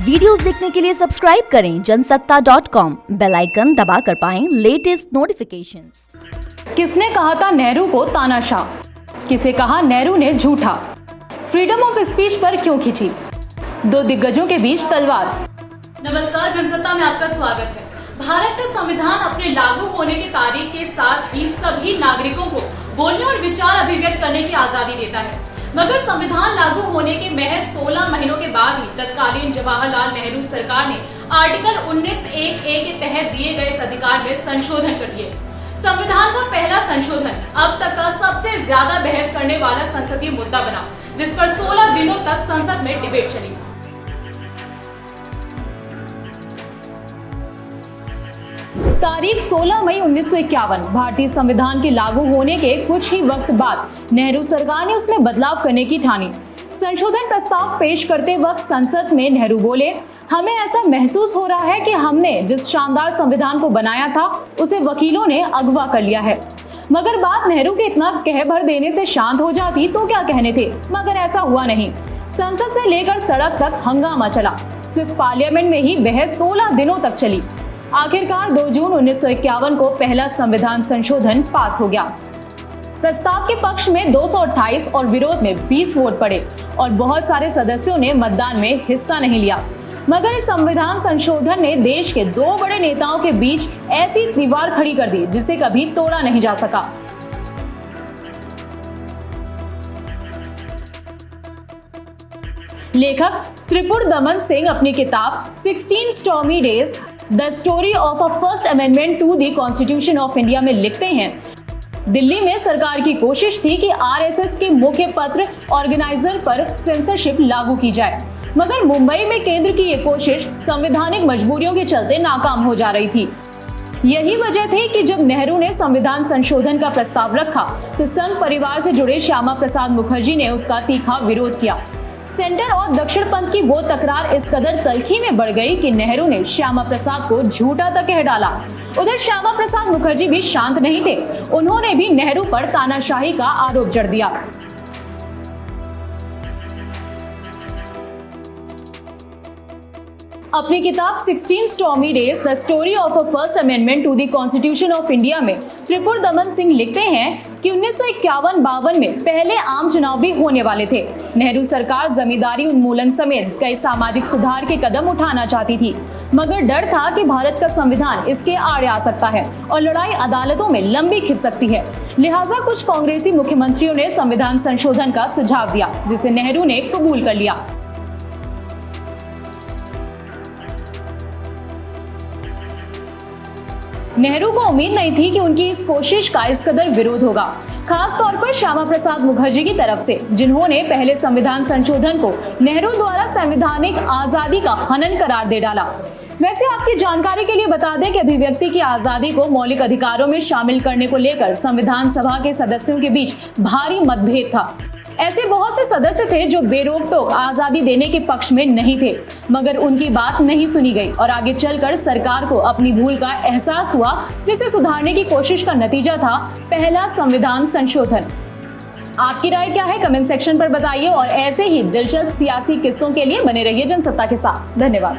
Videos देखने के लिए सब्सक्राइब करें जनसत्ता.com, बेल आइकन दबाकर पाएं लेटेस्ट नोटिफिकेशंस। किसने कहा था नेहरू को तानाशाह? किसे कहा नेहरू ने झूठा? फ्रीडम ऑफ स्पीच पर क्यों खींची? दो दिग्गजों के बीच तलवार। नमस्कार, जनसत्ता में आपका स्वागत है। भारत का संविधान अपने लागू होने की तारीख के साथ ही सभी नागरिकों को बोलने और विचार अभिव्यक्त करने की आजादी देता है, मगर संविधान लागू होने के महज 16 महीनों के बाद ही तत्कालीन जवाहरलाल नेहरू सरकार ने आर्टिकल 19(1)(a) के तहत दिए गए इस अधिकार में संशोधन कर दिए। संविधान का पहला संशोधन अब तक का सबसे ज्यादा बहस करने वाला संसदीय मुद्दा बना, जिस पर 16 दिनों तक संसद में डिबेट चली। तारीख 16 मई 1951 भारतीय संविधान के लागू होने के कुछ ही वक्त बाद नेहरू सरकार ने उसमें बदलाव करने की ठानी। संशोधन प्रस्ताव पेश करते वक्त संसद में नेहरू बोले, हमें ऐसा महसूस हो रहा है कि हमने जिस शानदार संविधान को बनाया था उसे वकीलों ने अगवा कर लिया है। मगर बात नेहरू के इतना कह भर देने से शांत हो जाती तो क्या कहने थे, मगर ऐसा हुआ नहीं। संसद से लेकर सड़क तक हंगामा चला। सिर्फ पार्लियामेंट में ही बहस 16 दिनों तक चली। आखिरकार 2 जून 1951 को पहला संविधान संशोधन पास हो गया। प्रस्ताव के पक्ष में 228 और विरोध में 20 वोट पड़े और बहुत सारे सदस्यों ने मतदान में हिस्सा नहीं लिया। मगर इस संविधान संशोधन ने देश के 2 बड़े नेताओं के बीच ऐसी दीवार खड़ी कर दी जिसे कभी तोड़ा नहीं जा सका। लेखक त्रिपुर दमन सिंह अपनी किताब 16 stormy days the story of a first amendment to the constitution of India में लिखते हैं, दिल्ली में सरकार की कोशिश थी कि आरएसएस के मुख्य पत्र ऑर्गेनाइजर पर सेंसरशिप लागू की जाए, मगर मुंबई में केंद्र की ये कोशिश संवैधानिक मजबूरियों के चलते नाकाम हो जा रही थी। यही वजह थी कि जब नेहरू ने संविधान संशोधन का प्रस्ताव रखा तो संघ परिवार से जुड़े श्यामा प्रसाद मुखर्जी ने उसका तीखा विरोध किया। सेंटर और दक्षिण पंथ की वो तकरार इस कदर तल्खी में बढ़ गई कि नेहरू ने श्यामा प्रसाद को झूठा तक कह डाला। उधर श्यामा प्रसाद मुखर्जी भी शांत नहीं थे, उन्होंने भी नेहरू पर तानाशाही का आरोप जड़ दिया। अपनी किताब 16 stormy days the story of a first amendment to the constitution of India में त्रिपुर दमन सिंह लिखते हैं कि 1951-52 में पहले आम चुनाव भी होने वाले थे। नेहरू सरकार जमींदारी उन्मूलन समेत कई सामाजिक सुधार के कदम उठाना चाहती थी, मगर डर था कि भारत का संविधान इसके आड़े आ सकता है और लड़ाई अदालतों में लंबी खिंच सकती है। लिहाजा कुछ कांग्रेसी मुख्यमंत्रियों ने संविधान संशोधन का सुझाव दिया, जिसे नेहरू ने कबूल कर लिया। नेहरू को उम्मीद नहीं थी कि उनकी इस कोशिश का इस कदर विरोध होगा, खास तौर पर श्यामा प्रसाद मुखर्जी की तरफ से, जिन्होंने पहले संविधान संशोधन को नेहरू द्वारा संवैधानिक आजादी का हनन करार दे डाला। वैसे आपकी जानकारी के लिए बता दें कि अभिव्यक्ति की आजादी को मौलिक अधिकारों में शामिल करने को लेकर संविधान सभा के सदस्यों के बीच भारी मतभेद था। ऐसे बहुत से सदस्य थे जो बेरोक-टोक आजादी देने के पक्ष में नहीं थे, मगर उनकी बात नहीं सुनी गई और आगे चलकर सरकार को अपनी भूल का एहसास हुआ, जिसे सुधारने की कोशिश का नतीजा था पहला संविधान संशोधन। आपकी राय क्या है कमेंट सेक्शन पर बताइए और ऐसे ही दिलचस्प सियासी किस्सों के लिए बने रहिए जनसत्ता के साथ। धन्यवाद।